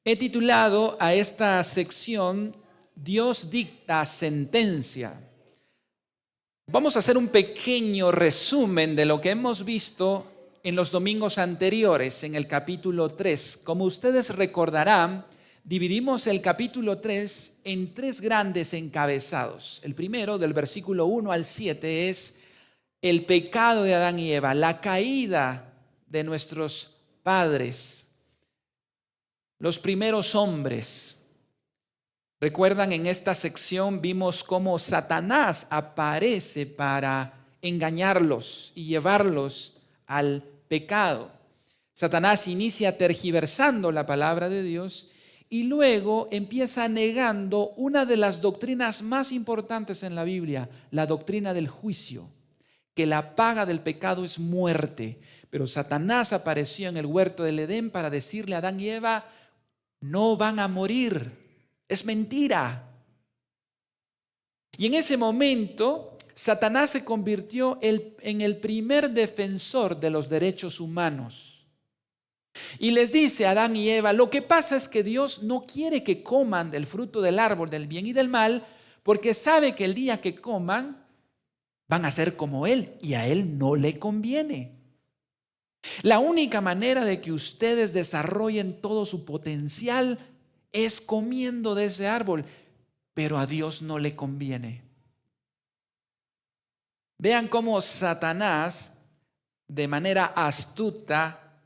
He titulado a esta sección Dios dicta sentencia. Vamos a hacer un pequeño resumen de lo que hemos visto en los domingos anteriores, en el capítulo 3. Como ustedes recordarán, dividimos el capítulo 3 en tres grandes encabezados. El primero, del versículo 1 al 7, es el pecado de Adán y Eva, la caída de nuestros padres, los primeros hombres. Recuerdan, en esta sección vimos cómo Satanás aparece para engañarlos y llevarlos al pecado. Satanás inicia tergiversando la palabra de Dios y luego empieza negando una de las doctrinas más importantes en la Biblia, la doctrina del juicio, que la paga del pecado es muerte. Pero Satanás apareció en el huerto del Edén para decirle a Adán y Eva: no van a morir, es mentira. Y en ese momento, Satanás se convirtió en el primer defensor de los derechos humanos. Y les dice a Adán y Eva: lo que pasa es que Dios no quiere que coman del fruto del árbol del bien y del mal, porque sabe que el día que coman van a ser como Él, y a Él no le conviene. La única manera de que ustedes desarrollen todo su potencial es comiendo de ese árbol, pero a Dios no le conviene. Vean cómo Satanás, de manera astuta,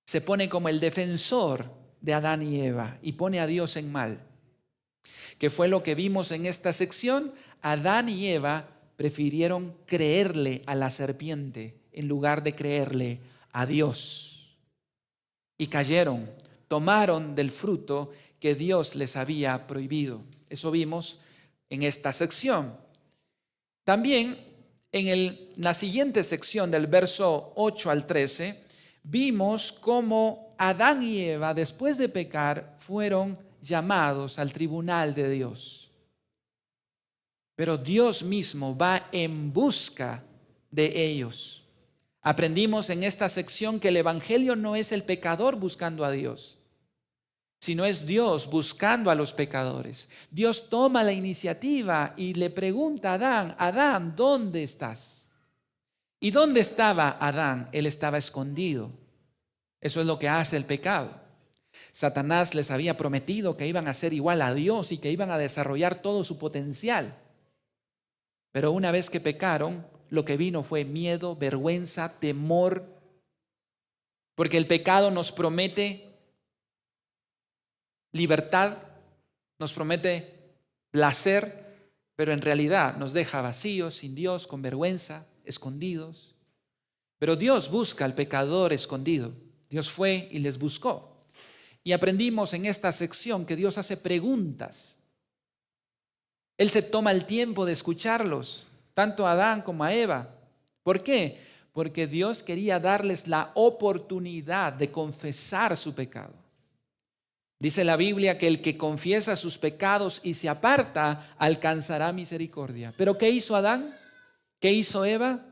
se pone como el defensor de Adán y Eva y pone a Dios en mal. ¿Qué fue lo que vimos en esta sección? Adán y Eva prefirieron creerle a la serpiente en lugar de creerle a Dios. Y cayeron, tomaron del fruto que Dios les había prohibido. Eso vimos en esta sección. También en la siguiente sección, del verso 8 al 13, vimos cómo Adán y Eva, después de pecar, fueron llamados al tribunal de Dios. Pero Dios mismo va en busca de ellos. Aprendimos en esta sección que el evangelio no es el pecador buscando a Dios, sino es Dios buscando a los pecadores. Dios toma la iniciativa y le pregunta a Adán: Adán, ¿dónde estás? ¿Y dónde estaba Adán? Él estaba escondido. Eso es lo que hace el pecado. Satanás les había prometido que iban a ser igual a Dios y que iban a desarrollar todo su potencial. Pero una vez que pecaron, lo que vino fue miedo, vergüenza, temor, porque el pecado nos promete libertad, nos promete placer, pero en realidad nos deja vacíos, sin Dios, con vergüenza, escondidos. Pero Dios busca al pecador escondido. Dios fue y les buscó. Y aprendimos en esta sección que Dios hace preguntas. Él se toma el tiempo de escucharlos, tanto a Adán como a Eva. ¿Por qué? Porque Dios quería darles la oportunidad de confesar su pecado. Dice la Biblia que el que confiesa sus pecados y se aparta alcanzará misericordia. ¿Pero qué hizo Adán? ¿Qué hizo Eva?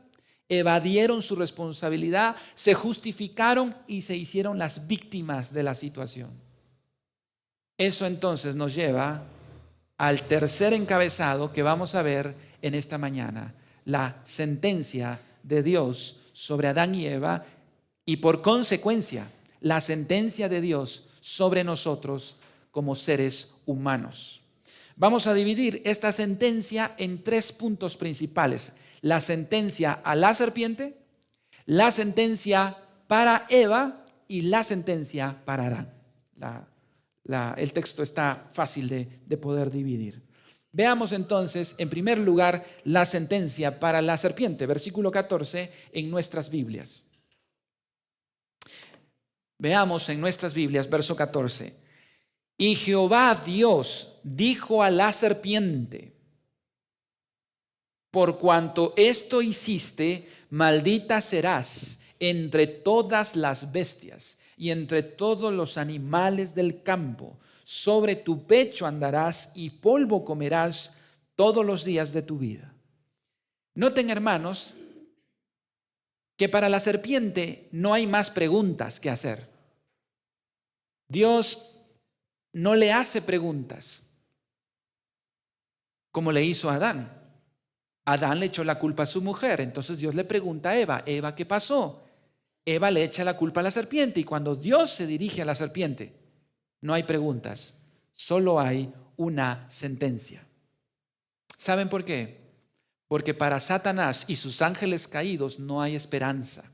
Evadieron su responsabilidad, se justificaron y se hicieron las víctimas de la situación. Eso entonces nos lleva al tercer encabezado que vamos a ver en esta mañana: la sentencia de Dios sobre Adán y Eva, y por consecuencia la sentencia de Dios sobre nosotros como seres humanos. Vamos a dividir esta sentencia en tres puntos principales: la sentencia a la serpiente, la sentencia para Eva y la sentencia para Adán. El texto está fácil de poder dividir. Veamos entonces, en primer lugar, la sentencia para la serpiente, versículo 14 en nuestras Biblias. Veamos en nuestras Biblias, verso 14. Y Jehová Dios dijo a la serpiente: por cuanto esto hiciste, maldita serás entre todas las bestias y entre todos los animales del campo. Sobre tu pecho andarás y polvo comerás todos los días de tu vida. Noten, hermanos, que para la serpiente no hay más preguntas que hacer. Dios no le hace preguntas como le hizo a Adán. Adán le echó la culpa a su mujer, entonces Dios le pregunta a Eva, Eva, ¿qué pasó? Eva le echa la culpa a la serpiente y cuando Dios se dirige a la serpiente, no hay preguntas, solo hay una sentencia. ¿Saben por qué? Porque para Satanás y sus ángeles caídos no hay esperanza.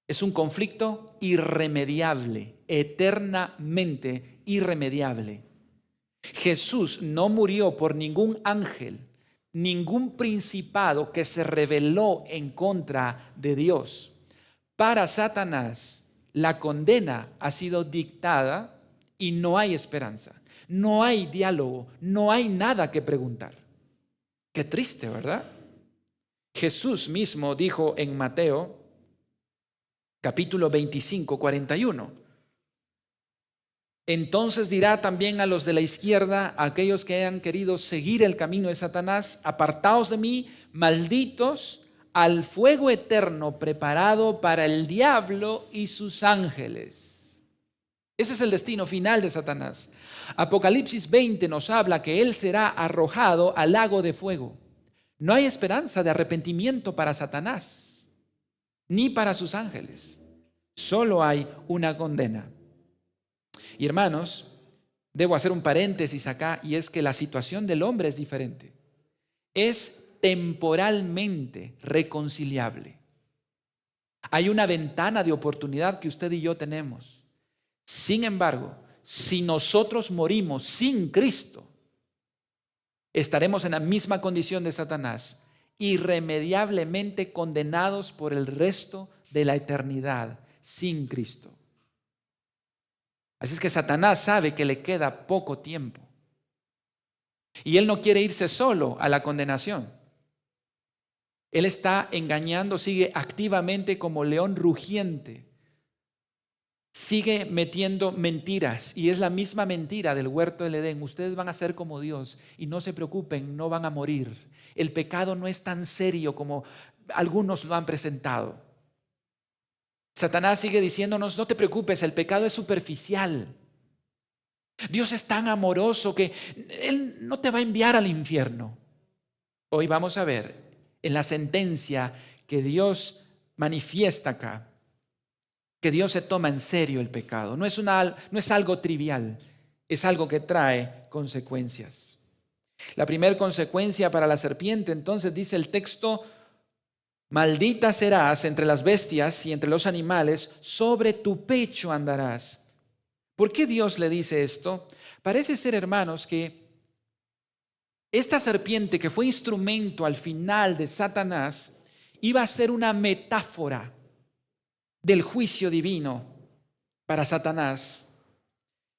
Es un conflicto irremediable, eternamente irremediable. Jesús no murió por ningún ángel, ningún principado que se rebeló en contra de Dios. Para Satanás, la condena ha sido dictada y no hay esperanza, no hay diálogo, no hay nada que preguntar. Qué triste, ¿verdad? Jesús mismo dijo en Mateo, capítulo 25, 41. Entonces dirá también a los de la izquierda, a aquellos que hayan querido seguir el camino de Satanás, apartaos de mí, malditos, al fuego eterno preparado para el diablo y sus ángeles. Ese es el destino final de Satanás. Apocalipsis 20 nos habla que él será arrojado al lago de fuego. No hay esperanza de arrepentimiento para Satanás, ni para sus ángeles. Solo hay una condena. Y hermanos, debo hacer un paréntesis acá, y es que la situación del hombre es diferente. Es temporalmente reconciliable. Hay una ventana de oportunidad que usted y yo tenemos. Sin embargo, si nosotros morimos sin Cristo, estaremos en la misma condición de Satanás, irremediablemente condenados por el resto de la eternidad sin Cristo. Así es que Satanás sabe que le queda poco tiempo. Y él no quiere irse solo a la condenación. Él está engañando, sigue activamente como león rugiente. Sigue metiendo mentiras y es la misma mentira del huerto del Edén. Ustedes van a ser como Dios y no se preocupen, no van a morir. El pecado no es tan serio como algunos lo han presentado. Satanás sigue diciéndonos, no te preocupes, el pecado es superficial. Dios es tan amoroso que Él no te va a enviar al infierno. Hoy vamos a ver en la sentencia que Dios manifiesta acá, que Dios se toma en serio el pecado. No es algo trivial, es algo que trae consecuencias. La primera consecuencia para la serpiente, entonces dice el texto, maldita serás entre las bestias y entre los animales, sobre tu pecho andarás. ¿Por qué Dios le dice esto? Parece ser, hermanos, que esta serpiente que fue instrumento al final de Satanás iba a ser una metáfora del juicio divino para Satanás.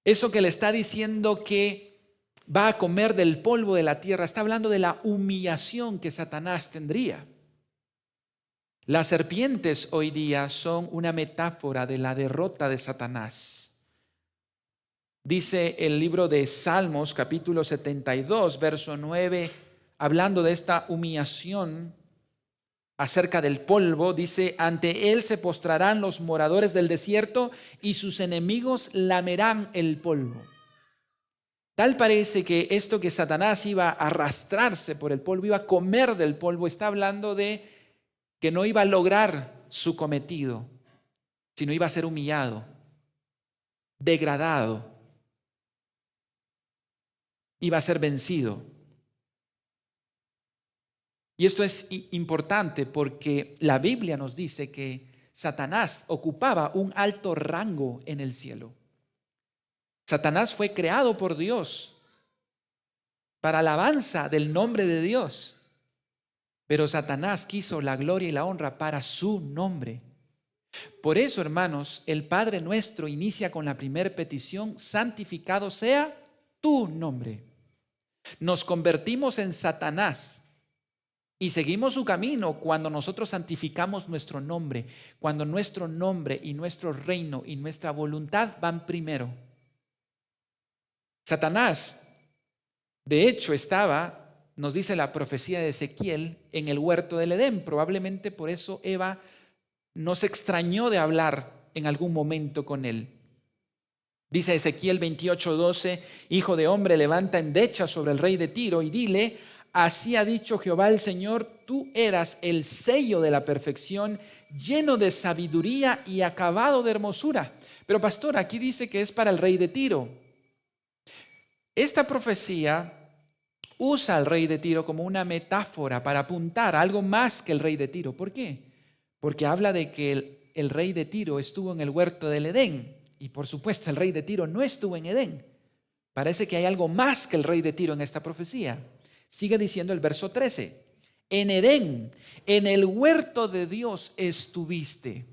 Eso que le está diciendo que va a comer del polvo de la tierra, está hablando de la humillación que Satanás tendría. Las serpientes hoy día son una metáfora de la derrota de Satanás. Dice el libro de Salmos, capítulo 72, verso 9, hablando de esta humillación acerca del polvo, dice, ante él se postrarán los moradores del desierto y sus enemigos lamerán el polvo. Tal parece que esto que Satanás iba a arrastrarse por el polvo, iba a comer del polvo, está hablando de que no iba a lograr su cometido, sino iba a ser humillado, degradado, iba a ser vencido. Y esto es importante porque la Biblia nos dice que Satanás ocupaba un alto rango en el cielo. Satanás fue creado por Dios para alabanza del nombre de Dios. Pero Satanás quiso la gloria y la honra para su nombre. Por eso, hermanos, el Padre nuestro inicia con la primera petición, santificado sea tu nombre. Nos convertimos en Satanás y seguimos su camino cuando nosotros santificamos nuestro nombre, cuando nuestro nombre y nuestro reino y nuestra voluntad van primero. Satanás, de hecho, nos dice la profecía de Ezequiel, en el huerto del Edén. Probablemente por eso Eva no se extrañó de hablar en algún momento con él. Dice Ezequiel 28:12, hijo de hombre, levanta endecha sobre el rey de Tiro y dile, así ha dicho Jehová el Señor, tú eras el sello de la perfección, lleno de sabiduría y acabado de hermosura. Pero pastor, aquí dice que es para el rey de Tiro. Esta profecía usa al rey de Tiro como una metáfora para apuntar a algo más que el rey de Tiro. ¿Por qué? Porque habla de que el rey de Tiro estuvo en el huerto del Edén. Y por supuesto, el rey de Tiro no estuvo en Edén. Parece que hay algo más que el rey de Tiro en esta profecía. Sigue diciendo el verso 13. En Edén, en el huerto de Dios estuviste.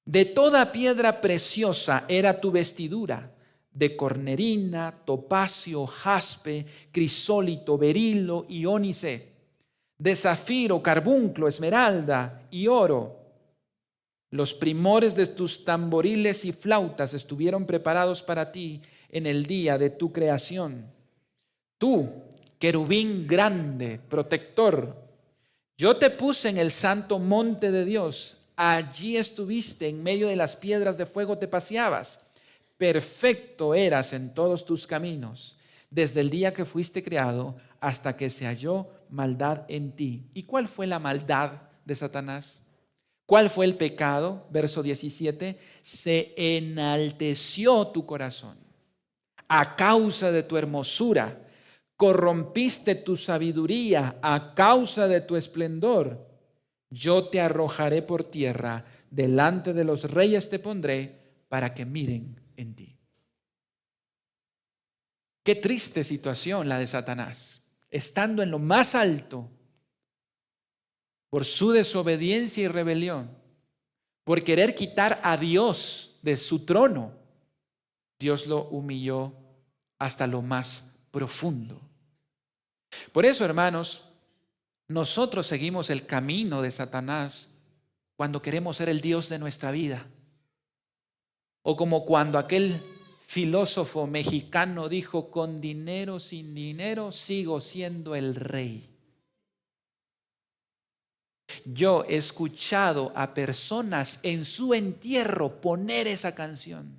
De toda piedra preciosa era tu vestidura, de cornerina, topacio, jaspe, crisólito, berilo y ónice, de zafiro, carbunclo, esmeralda y oro. Los primores de tus tamboriles y flautas estuvieron preparados para ti en el día de tu creación. Tú, querubín grande, protector, yo te puse en el santo monte de Dios. Allí estuviste, en medio de las piedras de fuego te paseabas. Perfecto eras en todos tus caminos, desde el día que fuiste creado hasta que se halló maldad en ti. ¿Y cuál fue la maldad de Satanás? ¿Cuál fue el pecado? Verso 17, se enalteció tu corazón a causa de tu hermosura, corrompiste tu sabiduría a causa de tu esplendor. Yo te arrojaré por tierra, delante de los reyes te pondré para que miren en ti. Qué triste situación la de Satanás, estando en lo más alto, por su desobediencia y rebelión, por querer quitar a Dios de su trono, Dios lo humilló hasta lo más profundo. Por eso, hermanos, nosotros seguimos el camino de Satanás cuando queremos ser el Dios de nuestra vida. O como cuando aquel filósofo mexicano dijo, con dinero, sin dinero, sigo siendo el rey. Yo he escuchado a personas en su entierro poner esa canción.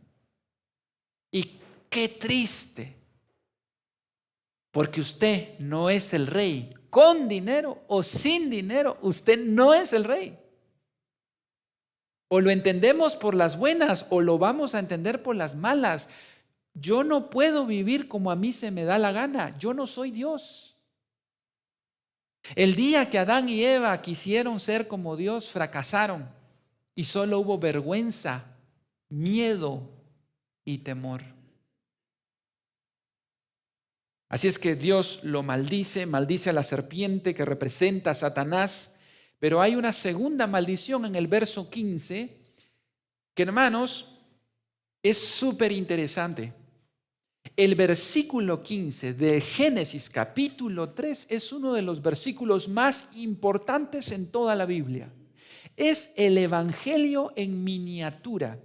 Y qué triste, porque usted no es el rey. Con dinero o sin dinero, usted no es el rey. O lo entendemos por las buenas o lo vamos a entender por las malas. Yo no puedo vivir como a mí se me da la gana. Yo no soy Dios. El día que Adán y Eva quisieron ser como Dios, fracasaron y solo hubo vergüenza, miedo y temor. Así es que Dios lo maldice a la serpiente que representa a Satanás, pero hay una segunda maldición en el verso 15 que, hermanos, es súper interesante. El versículo 15 de Génesis capítulo 3 es uno de los versículos más importantes en toda la Biblia. Es el evangelio en miniatura.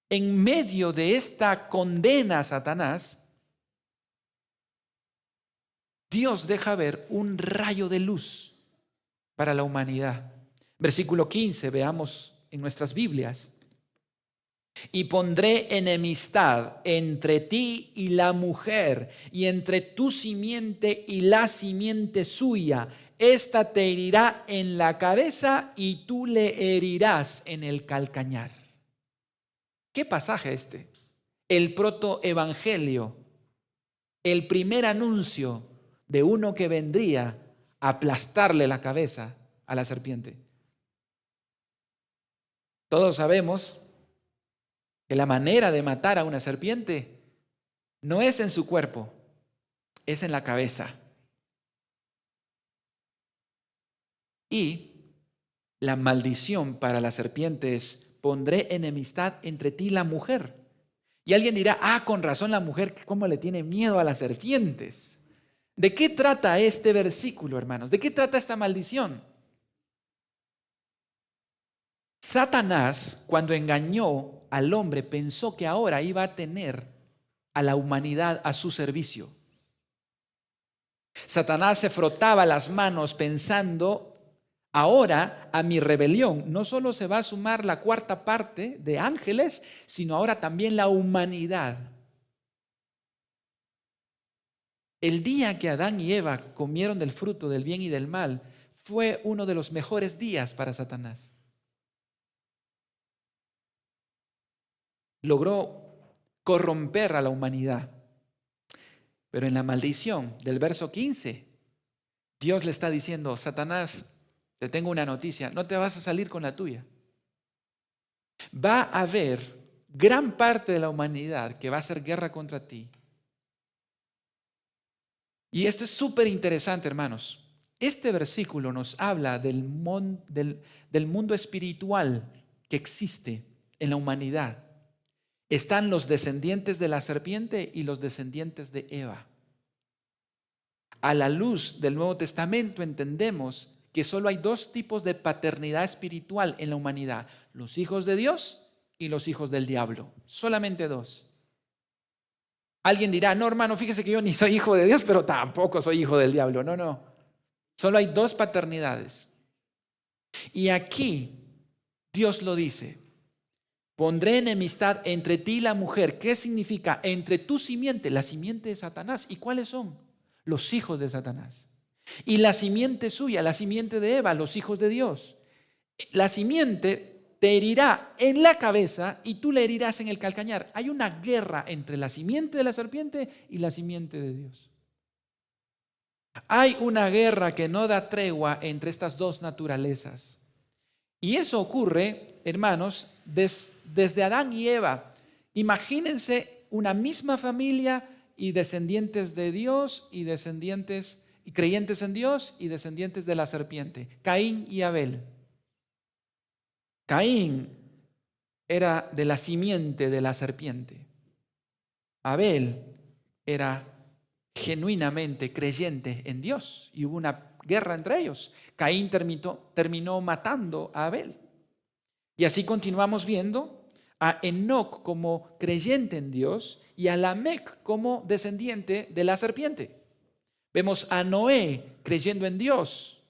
En medio de esta condena a Satanás, Dios deja ver un rayo de luz para la humanidad. Versículo 15, veamos en nuestras Biblias. Y pondré enemistad entre ti y la mujer, y entre tu simiente y la simiente suya. Esta te herirá en la cabeza y tú le herirás en el calcañar. ¿Qué pasaje este? El protoevangelio, el primer anuncio de uno que vendría a aplastarle la cabeza a la serpiente. Todos sabemos que la manera de matar a una serpiente no es en su cuerpo, es en la cabeza. Y la maldición para la serpiente es: pondré enemistad entre ti y la mujer. Y alguien dirá, con razón la mujer, ¿cómo le tiene miedo a las serpientes? ¿De qué trata este versículo, hermanos? ¿De qué trata esta maldición? Satanás, cuando engañó al hombre, pensó que ahora iba a tener a la humanidad a su servicio. Satanás se frotaba las manos pensando, Ahora a mi rebelión no solo se va a sumar la cuarta parte de ángeles, sino ahora también la humanidad. El día que Adán y Eva comieron del fruto del bien y del mal fue uno de los mejores días para Satanás. Logró corromper a la humanidad. Pero en la maldición del verso 15, Dios le está diciendo: Satanás, te tengo una noticia, no te vas a salir con la tuya. Va a haber gran parte de la humanidad que va a hacer guerra contra ti. Y esto es súper interesante, hermanos. Este versículo nos habla del mundo espiritual que existe en la humanidad. Están los descendientes de la serpiente y los descendientes de Eva. A la luz del Nuevo Testamento entendemos que solo hay dos tipos de paternidad espiritual en la humanidad: los hijos de Dios y los hijos del diablo. Solamente dos. Alguien dirá: no, hermano, fíjese que yo ni soy hijo de Dios, pero tampoco soy hijo del diablo. No, no. Solo hay dos paternidades. Y aquí Dios lo dice: pondré enemistad entre ti y la mujer. ¿Qué significa? Entre tu simiente, la simiente de Satanás. ¿Y cuáles son? Los hijos de Satanás. Y la simiente suya, la simiente de Eva, los hijos de Dios. La simiente te herirá en la cabeza y tú le herirás en el calcañar. Hay una guerra entre la simiente de la serpiente y la simiente de Dios. Hay una guerra que no da tregua entre estas dos naturalezas. Y eso ocurre, hermanos, desde Adán y Eva. Imagínense una misma familia y descendientes de Dios y descendientes y creyentes en Dios y descendientes de la serpiente. Caín y Abel. Caín era de la simiente de la serpiente. Abel era genuinamente creyente en Dios y hubo una guerra entre ellos. Caín terminó matando a Abel. Y así continuamos viendo a Enoc como creyente en Dios y a Lamec como descendiente de la serpiente. Vemos a Noé creyendo en Dios,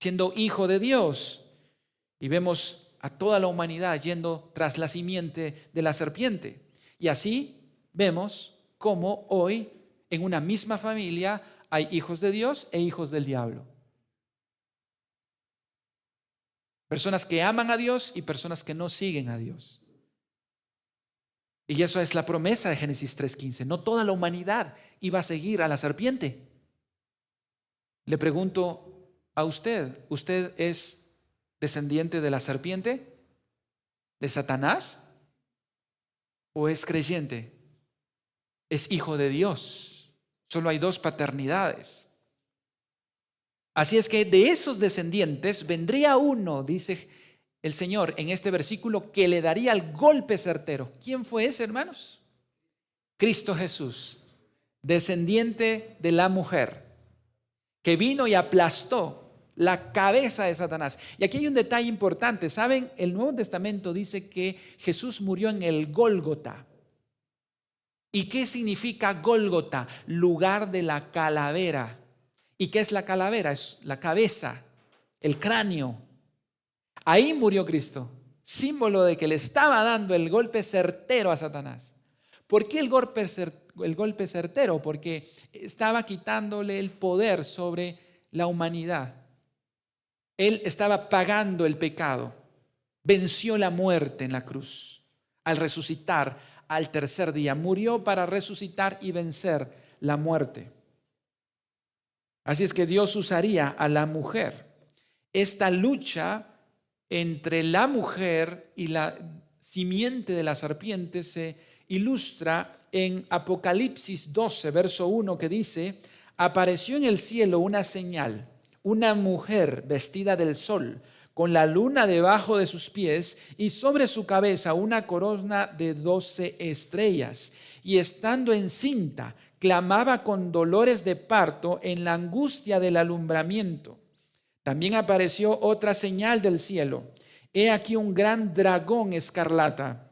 siendo hijo de Dios, y vemos a toda la humanidad yendo tras la simiente de la serpiente. Y así vemos cómo hoy en una misma familia hay hijos de Dios e hijos del diablo. Personas que aman a Dios y personas que no siguen a Dios. Y eso es la promesa de Génesis 3:15. No toda la humanidad iba a seguir a la serpiente. Le pregunto a usted, ¿usted es descendiente de la serpiente? ¿De Satanás? ¿O es creyente? Es hijo de Dios. Solo hay dos paternidades. Así es que de esos descendientes vendría uno, dice el Señor en este versículo, que le daría el golpe certero. ¿Quién fue ese, hermanos? Cristo Jesús, descendiente de la mujer, que vino y aplastó la cabeza de Satanás. Y aquí hay un detalle importante. ¿Saben? El Nuevo Testamento dice que Jesús murió en el Gólgota. ¿Y qué significa Gólgota? Lugar de la calavera. ¿Y qué es la calavera? Es la cabeza, el cráneo. Ahí murió Cristo, símbolo de que le estaba dando el golpe certero a Satanás. ¿Por qué el golpe certero? Porque estaba quitándole el poder sobre la humanidad. Él estaba pagando el pecado. Venció la muerte en la cruz. Al resucitar al tercer día, murió para resucitar y vencer la muerte. Así es que Dios usaría a la mujer. Esta lucha entre la mujer y la simiente de la serpiente se ilustra en Apocalipsis 12, verso 1, que dice: apareció en el cielo una señal, una mujer vestida del sol, con la luna debajo de sus pies y sobre su cabeza una corona de 12 estrellas. Y estando encinta, clamaba con dolores de parto en la angustia del alumbramiento. También apareció otra señal del cielo. He aquí un gran dragón escarlata,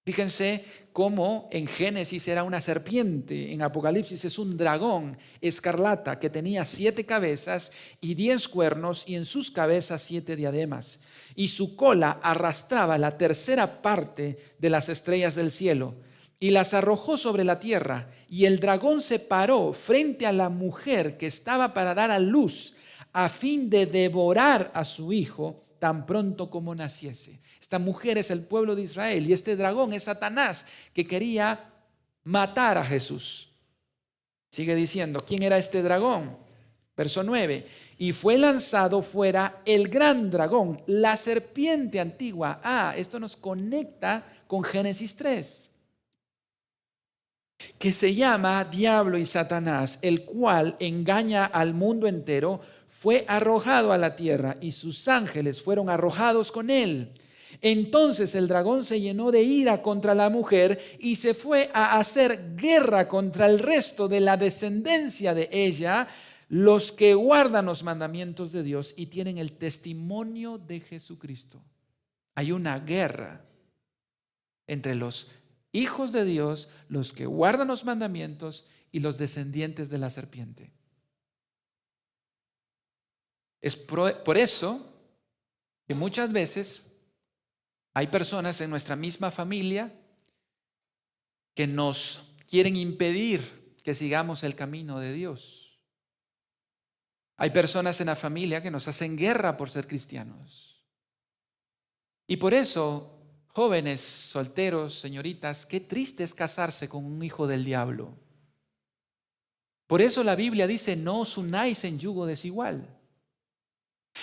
Fíjense cómo en Génesis era una serpiente, en Apocalipsis es un dragón escarlata que tenía 7 cabezas y 10 cuernos y en sus cabezas 7 diademas. Y su cola arrastraba la tercera parte de las estrellas del cielo y las arrojó sobre la tierra. Y el dragón se paró frente a la mujer que estaba para dar a luz a fin de devorar a su hijo tan pronto como naciese. Esta mujer es el pueblo de Israel y este dragón es Satanás que quería matar a Jesús. Sigue diciendo, ¿quién era este dragón? Verso 9, y fue lanzado fuera el gran dragón, la serpiente antigua. Esto nos conecta con Génesis 3, que se llama Diablo y Satanás, el cual engaña al mundo entero. Fue arrojado a la tierra y sus ángeles fueron arrojados con él. Entonces el dragón se llenó de ira contra la mujer y se fue a hacer guerra contra el resto de la descendencia de ella, los que guardan los mandamientos de Dios y tienen el testimonio de Jesucristo. Hay una guerra entre los hijos de Dios, los que guardan los mandamientos y los descendientes de la serpiente. Es por eso que muchas veces hay personas en nuestra misma familia que nos quieren impedir que sigamos el camino de Dios. Hay personas en la familia que nos hacen guerra por ser cristianos. Y por eso, jóvenes, solteros, señoritas, qué triste es casarse con un hijo del diablo. Por eso la Biblia dice, no os unáis en yugo desigual.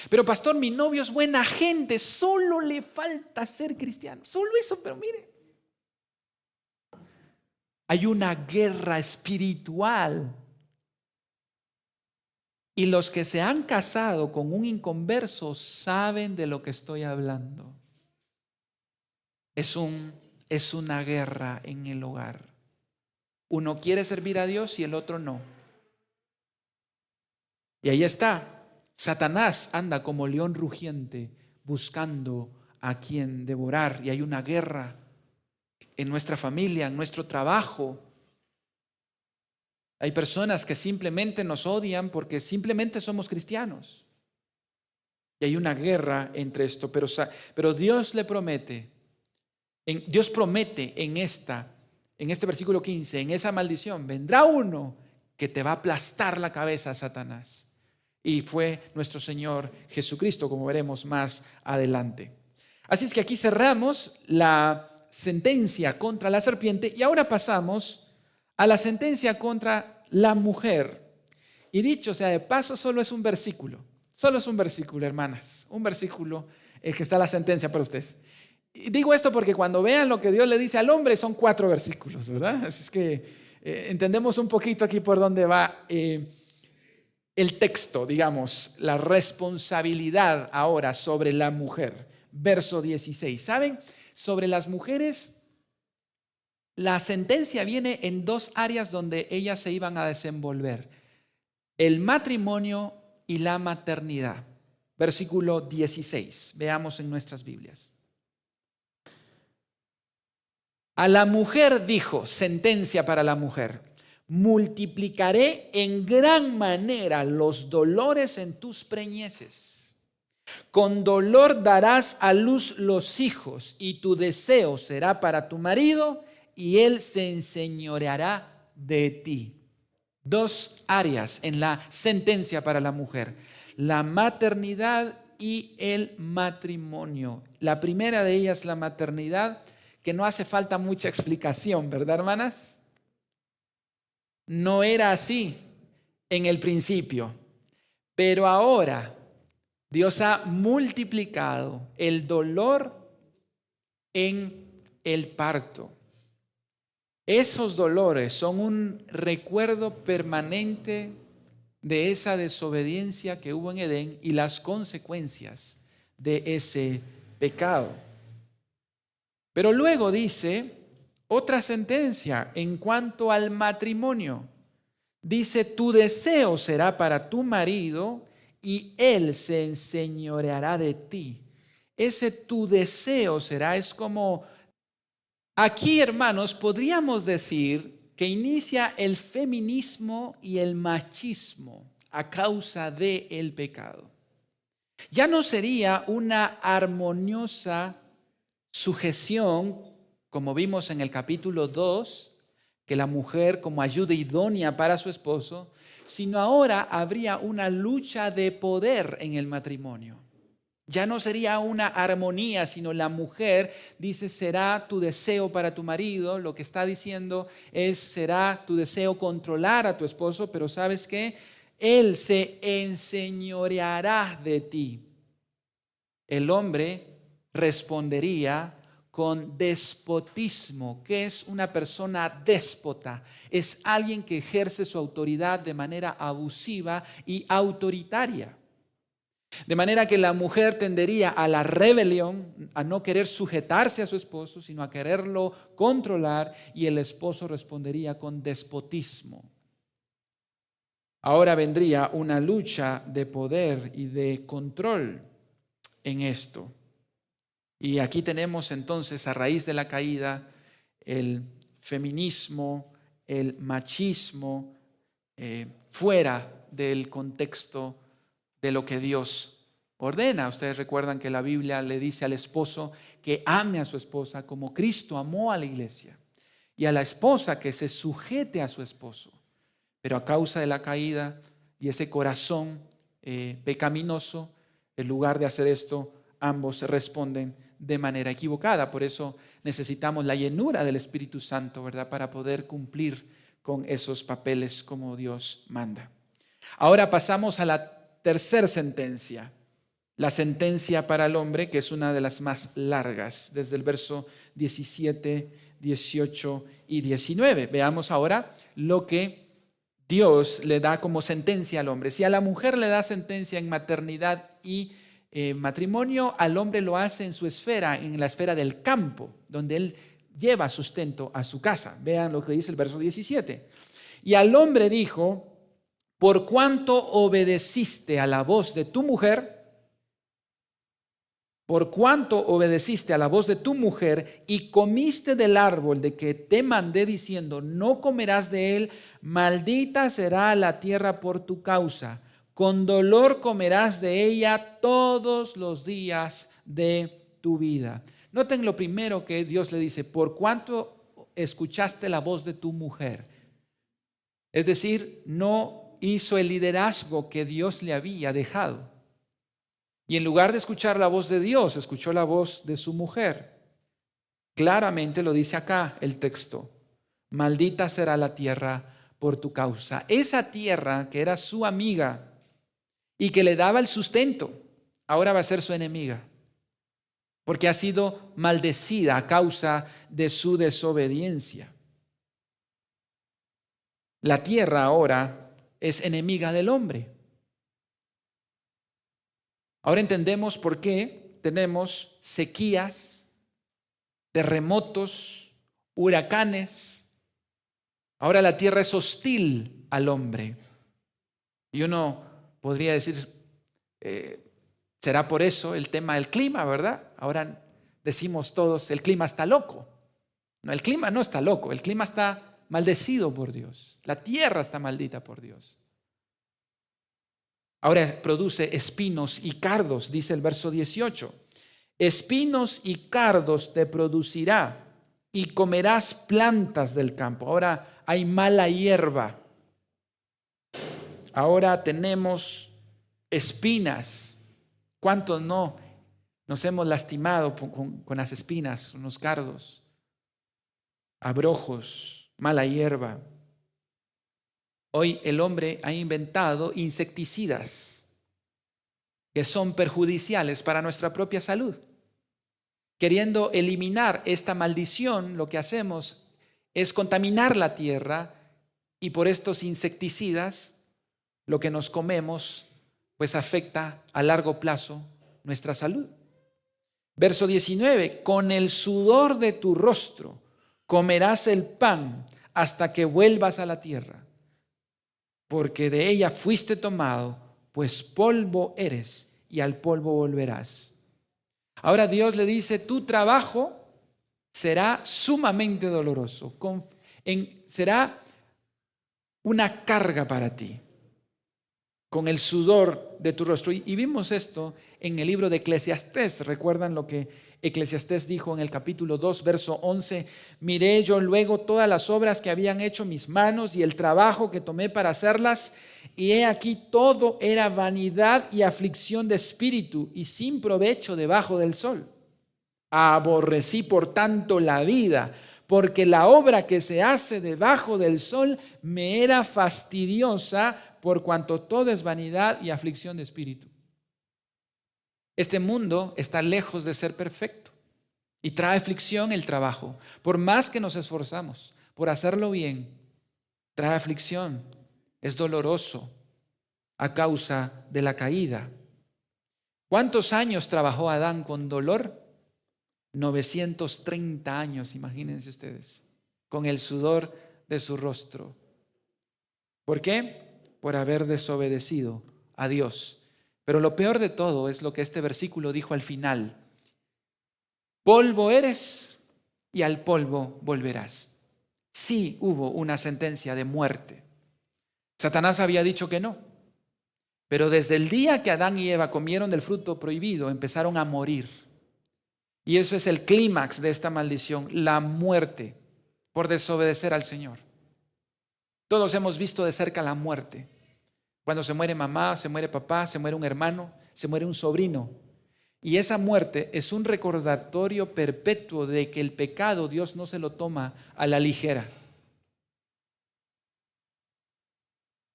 Pero pastor, mi novio es buena gente, solo le falta ser cristiano. Solo eso, pero mire. Hay una guerra espiritual. Y los que se han casado con un inconverso saben de lo que estoy hablando. Es una guerra en el hogar. Uno quiere servir a Dios y el otro no. Y ahí está. Satanás anda como león rugiente buscando a quien devorar. Y hay una guerra en nuestra familia, en nuestro trabajo. Hay personas que simplemente nos odian porque simplemente somos cristianos. Y hay una guerra entre esto. Pero Dios le promete, Dios promete en este versículo 15, en esa maldición, vendrá uno que te va a aplastar la cabeza a Satanás. Y fue nuestro Señor Jesucristo, como veremos más adelante. Así es que aquí cerramos la sentencia contra la serpiente y ahora pasamos a la sentencia contra la mujer. Y dicho sea de paso, solo es un versículo, hermanas, un versículo el que está la sentencia para ustedes. Y digo esto porque cuando vean lo que Dios le dice al hombre son 4 versículos, ¿verdad? Así es que entendemos un poquito aquí por dónde va el texto, digamos, la responsabilidad ahora sobre la mujer. Verso 16. ¿Saben? Sobre las mujeres, la sentencia viene en 2 áreas donde ellas se iban a desenvolver: el matrimonio y la maternidad. Versículo 16. Veamos en nuestras Biblias. A la mujer dijo, sentencia para la mujer: multiplicaré en gran manera los dolores en tus preñeces. Con dolor darás a luz los hijos, y tu deseo será para tu marido, y él se enseñoreará de ti. 2 áreas en la sentencia para la mujer: la maternidad y el matrimonio. La primera de ellas, la maternidad, que no hace falta mucha explicación, ¿verdad, hermanas? No era así en el principio, pero ahora Dios ha multiplicado el dolor en el parto. Esos dolores son un recuerdo permanente de esa desobediencia que hubo en Edén y las consecuencias de ese pecado. Pero luego dice otra sentencia en cuanto al matrimonio. Dice, tu deseo será para tu marido y él se enseñoreará de ti. Ese tu deseo será es como Aquí, hermanos, podríamos decir que inicia el feminismo y el machismo a causa del pecado. Ya no sería una armoniosa sujeción, como vimos en el capítulo 2, que la mujer como ayuda idónea para su esposo, sino ahora habría una lucha de poder en el matrimonio. Ya no sería una armonía, sino la mujer dice, será tu deseo para tu marido. Lo que está diciendo es, será tu deseo controlar a tu esposo, pero ¿sabes qué? Él se enseñoreará de ti. El hombre respondería con despotismo. ¿Qué es una persona déspota? Es alguien que ejerce su autoridad de manera abusiva y autoritaria. De manera que la mujer tendería a la rebelión, a no querer sujetarse a su esposo, sino a quererlo controlar, y el esposo respondería con despotismo. Ahora vendría una lucha de poder y de control en esto. Y aquí tenemos entonces, a raíz de la caída, el feminismo, el machismo, fuera del contexto de lo que Dios ordena. Ustedes recuerdan que la Biblia le dice al esposo que ame a su esposa como Cristo amó a la iglesia, y a la esposa que se sujete a su esposo. Pero a causa de la caída y ese corazón pecaminoso, en lugar de hacer esto, ambos responden de manera equivocada. Por eso necesitamos la llenura del Espíritu Santo, ¿verdad? Para poder cumplir con esos papeles como Dios manda. Ahora pasamos a la tercera sentencia, la sentencia para el hombre, que es una de las más largas, desde el verso 17, 18 y 19. Veamos ahora lo que Dios le da como sentencia al hombre. Si a la mujer le da sentencia en maternidad y matrimonio, al hombre lo hace en su esfera, en la esfera del campo, donde él lleva sustento a su casa. Vean lo que dice el verso 17. Y al hombre dijo, por cuanto obedeciste a la voz de tu mujer, por cuanto obedeciste a la voz de tu mujer y comiste del árbol de que te mandé diciendo, no comerás de él, maldita será la tierra por tu causa. Con dolor comerás de ella todos los días de tu vida. Noten lo primero que Dios le dice, por cuanto escuchaste la voz de tu mujer. Es decir, no hizo el liderazgo que Dios le había dejado. Y en lugar de escuchar la voz de Dios, escuchó la voz de su mujer. Claramente lo dice acá el texto. Maldita será la tierra por tu causa. Esa tierra que era su amiga y que le daba el sustento, ahora va a ser su enemiga. Porque ha sido maldecida a causa de su desobediencia. La tierra ahora es enemiga del hombre. Ahora entendemos por qué tenemos sequías, terremotos, huracanes. Ahora la tierra es hostil al hombre. Y uno podría decir, será por eso el tema del clima, ¿verdad? Ahora decimos todos, el clima está loco. No, el clima no está loco, el clima está maldecido por Dios. La tierra está maldita por Dios. Ahora produce espinos y cardos, dice el verso 18. Espinos y cardos te producirá y comerás plantas del campo. Ahora hay mala hierba. Ahora tenemos espinas. ¿Cuántos no nos hemos lastimado con las espinas, con los cardos? Abrojos, mala hierba. Hoy el hombre ha inventado insecticidas que son perjudiciales para nuestra propia salud. Queriendo eliminar esta maldición, lo que hacemos es contaminar la tierra y por estos insecticidas lo que nos comemos pues afecta a largo plazo nuestra salud. Verso 19, con el sudor de tu rostro comerás el pan hasta que vuelvas a la tierra. Porque de ella fuiste tomado, pues polvo eres y al polvo volverás. Ahora Dios le dice, tu trabajo será sumamente doloroso, será una carga para ti, con el sudor de tu rostro. Y vimos esto en el libro de Eclesiastés. ¿Recuerdan lo que Eclesiastés dijo en el capítulo 2, verso 11? Miré yo luego todas las obras que habían hecho mis manos y el trabajo que tomé para hacerlas, y he aquí todo era vanidad y aflicción de espíritu y sin provecho debajo del sol. Aborrecí por tanto la vida, porque la obra que se hace debajo del sol me era fastidiosa, por cuanto todo es vanidad y aflicción de espíritu. Este mundo está lejos de ser perfecto y trae aflicción el trabajo. Por más que nos esforzamos por hacerlo bien, trae aflicción, es doloroso a causa de la caída. ¿Cuántos años trabajó Adán con dolor? 930 años, imagínense ustedes, con el sudor de su rostro. ¿Por qué? Por haber desobedecido a Dios. Pero lo peor de todo es lo que este versículo dijo al final. Polvo eres y al polvo volverás. Sí hubo una sentencia de muerte. Satanás había dicho que no. Pero desde el día que Adán y Eva comieron del fruto prohibido, empezaron a morir. Y eso es el clímax de esta maldición, la muerte por desobedecer al Señor. Todos hemos visto de cerca la muerte. Cuando se muere mamá, se muere papá, se muere un hermano, se muere un sobrino. Y esa muerte es un recordatorio perpetuo de que el pecado Dios no se lo toma a la ligera.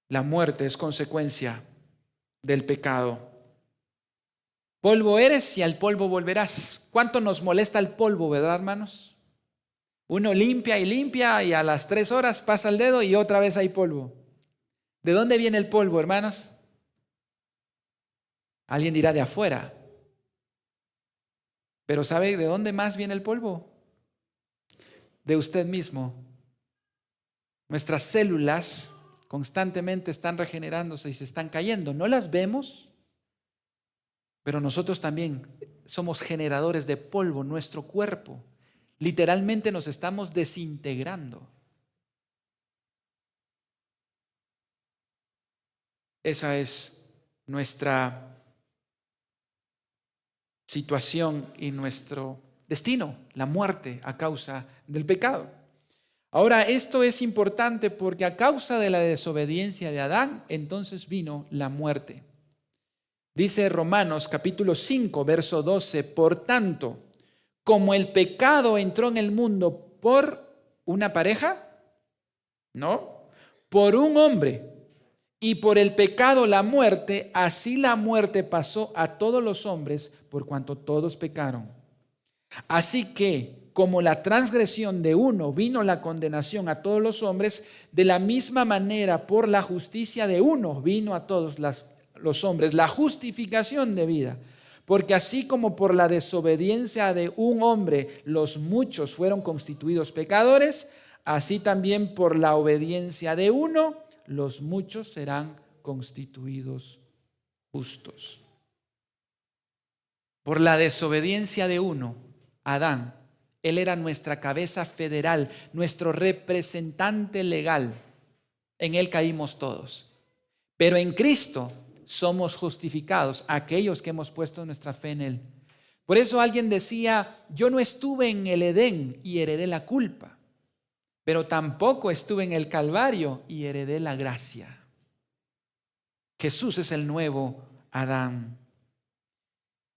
La muerte es consecuencia del pecado. Polvo eres y al polvo volverás. ¿Cuánto nos molesta el polvo, verdad, hermanos? Uno limpia y a las 3 horas pasa el dedo y otra vez hay polvo. ¿De dónde viene el polvo, hermanos? Alguien dirá de afuera. Pero ¿sabe de dónde más viene el polvo? De usted mismo. Nuestras células constantemente están regenerándose y se están cayendo. No las vemos, pero nosotros también somos generadores de polvo, nuestro cuerpo. Literalmente nos estamos desintegrando. Esa es nuestra situación y nuestro destino, la muerte a causa del pecado. Ahora, esto es importante porque a causa de la desobediencia de Adán, entonces vino la muerte. Dice Romanos capítulo 5, verso 12, por tanto, como el pecado entró en el mundo por una pareja, no, por un hombre, y por el pecado la muerte, así la muerte pasó a todos los hombres por cuanto todos pecaron. Así que, como la transgresión de uno vino la condenación a todos los hombres, de la misma manera por la justicia de uno vino a todos los hombres la justificación de vida. Porque así como por la desobediencia de un hombre los muchos fueron constituidos pecadores, así también por la obediencia de uno los muchos serán constituidos justos. Por la desobediencia de uno, Adán, él era nuestra cabeza federal, nuestro representante legal. En él caímos todos. Pero en Cristo somos justificados, aquellos que hemos puesto nuestra fe en él. Por eso alguien decía, yo no estuve en el Edén y heredé la culpa, pero tampoco estuve en el Calvario y heredé la gracia. Jesús es el nuevo Adán.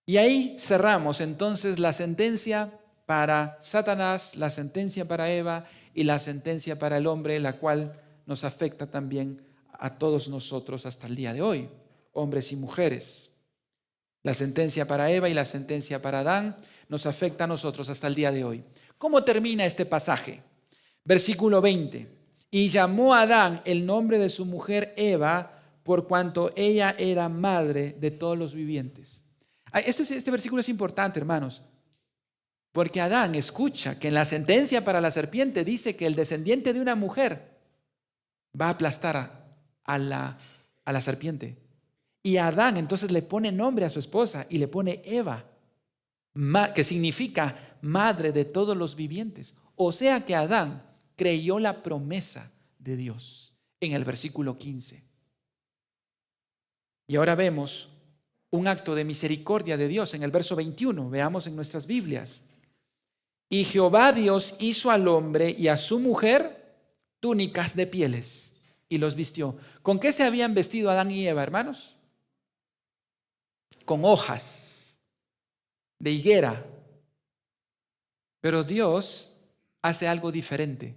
Y ahí cerramos entonces la sentencia para Satanás, la sentencia para Eva y la sentencia para el hombre, la cual nos afecta también a todos nosotros hasta el día de hoy, hombres y mujeres. La sentencia para Eva y la sentencia para Adán nos afecta a nosotros hasta el día de hoy. ¿Cómo termina este pasaje? Versículo 20. Y llamó a Adán el nombre de su mujer Eva, por cuanto ella era madre de todos los vivientes. Este versículo es importante, hermanos, porque Adán escucha que en la sentencia para la serpiente dice que el descendiente de una mujer va a aplastar a la serpiente. Y Adán entonces le pone nombre a su esposa y le pone Eva. que significa madre de todos los vivientes. O sea que Adán creyó la promesa de Dios en el versículo 15. Y ahora vemos un acto de misericordia de Dios en el verso 21. Veamos en nuestras Biblias. Y Jehová Dios hizo al hombre y a su mujer túnicas de pieles y los vistió. ¿Con qué se habían vestido Adán y Eva, hermanos? Con hojas de higuera. Pero Dios hace algo diferente.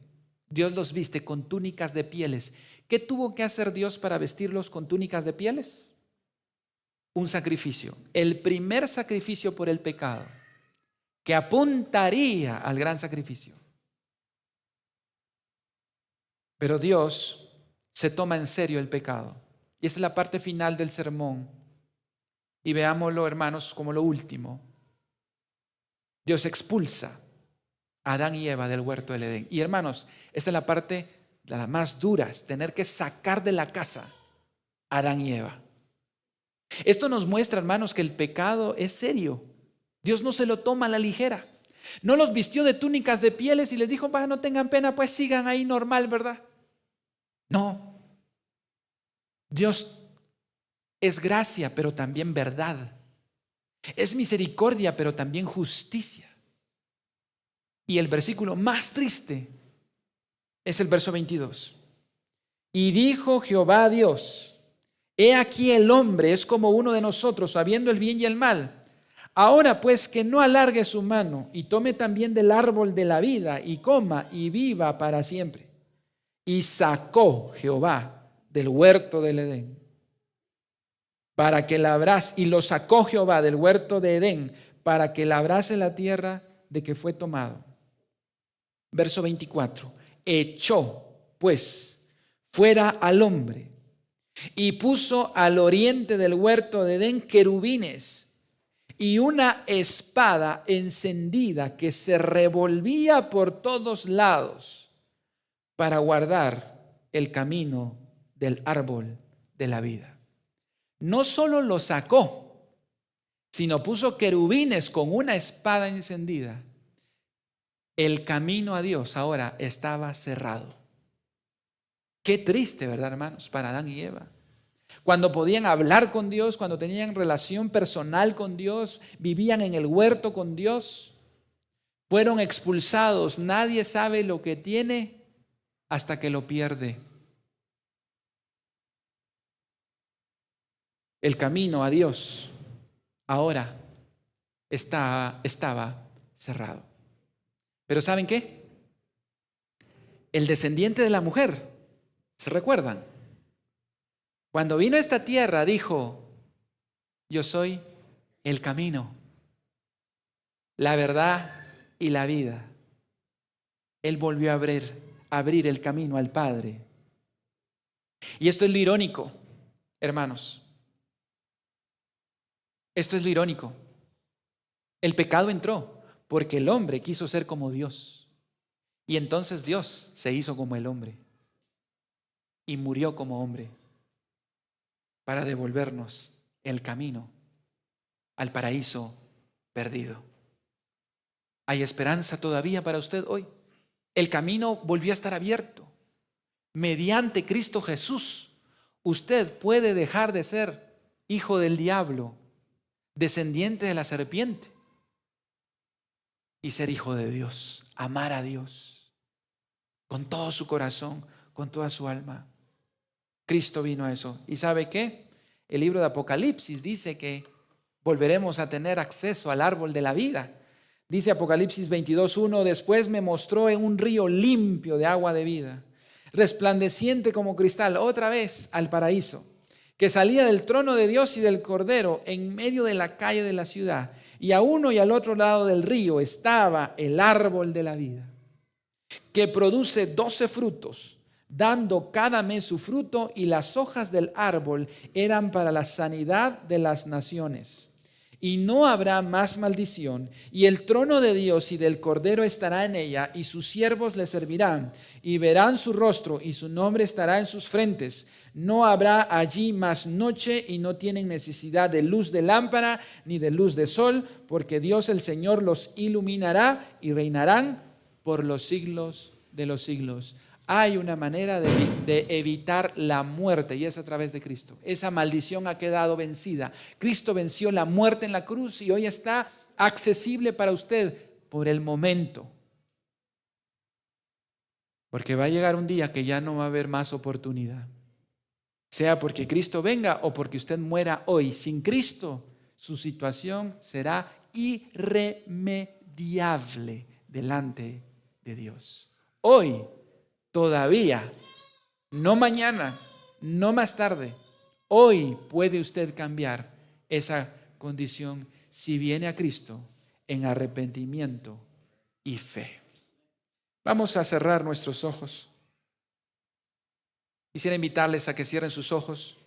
Dios los viste con túnicas de pieles. ¿Qué tuvo que hacer Dios para vestirlos con túnicas de pieles? Un sacrificio. El primer sacrificio por el pecado, que apuntaría al gran sacrificio. Pero Dios se toma en serio el pecado. Y esta es la parte final del sermón. Y veámoslo, hermanos, como lo último. Dios expulsa a Adán y Eva del huerto del Edén. Y hermanos, esta es la parte de las más duras, tener que sacar de la casa a Adán y Eva. Esto nos muestra, hermanos, que el pecado es serio. Dios no se lo toma a la ligera. No los vistió de túnicas de pieles y les dijo, no tengan pena, pues sigan ahí normal, ¿verdad? No. Dios es gracia, pero también verdad. Es misericordia, pero también justicia. Y el versículo más triste es el verso 22. Y dijo Jehová a Dios, he aquí el hombre es como uno de nosotros, sabiendo el bien y el mal. Ahora pues que no alargue su mano y tome también del árbol de la vida y coma y viva para siempre. Y sacó Jehová del huerto del Edén para que labrase, y lo sacó Jehová del huerto de Edén para que labrase la tierra de que fue tomado. Verso 24. Echó pues fuera al hombre y puso al oriente del huerto de Edén querubines y una espada encendida que se revolvía por todos lados para guardar el camino del árbol de la vida. No solo lo sacó, sino puso querubines con una espada encendida. El camino a Dios ahora estaba cerrado. Qué triste, ¿verdad, hermanos? Para Adán y Eva. Cuando podían hablar con Dios, cuando tenían relación personal con Dios, vivían en el huerto con Dios, fueron expulsados. Nadie sabe lo que tiene hasta que lo pierde. El camino a Dios ahora estaba cerrado. Pero ¿saben qué? El descendiente de la mujer, ¿se recuerdan? Cuando vino a esta tierra dijo, yo soy el camino, la verdad y la vida. Él volvió a abrir el camino al Padre. Y esto es lo irónico, hermanos. Esto es lo irónico. El pecado entró porque el hombre quiso ser como Dios. Y entonces Dios se hizo como el hombre y murió como hombre para devolvernos el camino al paraíso perdido. ¿Hay esperanza todavía para usted hoy? El camino volvió a estar abierto. Mediante Cristo Jesús, usted puede dejar de ser hijo del diablo, descendiente de la serpiente, y ser hijo de Dios, amar a Dios con todo su corazón, con toda su alma. Cristo vino a eso. ¿Y sabe qué? El libro de Apocalipsis dice que volveremos a tener acceso al árbol de la vida. Dice Apocalipsis 22:1, después me mostró en un río limpio de agua de vida, resplandeciente como cristal, otra vez al paraíso, que salía del trono de Dios y del Cordero en medio de la calle de la ciudad. Y a uno y al otro lado del río estaba el árbol de la vida, que produce 12 frutos, dando cada mes su fruto, y las hojas del árbol eran para la sanidad de las naciones. y no habrá más maldición, y el trono de Dios y del Cordero estará en ella, y sus siervos le servirán, y verán su rostro, y su nombre estará en sus frentes. No habrá allí más noche, y no tienen necesidad de luz de lámpara, ni de luz de sol, porque Dios el Señor los iluminará, y reinarán por los siglos de los siglos. Hay una manera de evitar la muerte y es a través de Cristo. Esa maldición ha quedado vencida. Cristo venció la muerte en la cruz y hoy está accesible para usted por el momento. Porque va a llegar un día que ya no va a haber más oportunidad. Sea porque Cristo venga o porque usted muera hoy. Sin Cristo, su situación será irremediable delante de Dios. Hoy, todavía, no mañana, no más tarde, hoy puede usted cambiar esa condición si viene a Cristo en arrepentimiento y fe. Vamos a cerrar nuestros ojos. Quisiera invitarles a que cierren sus ojos.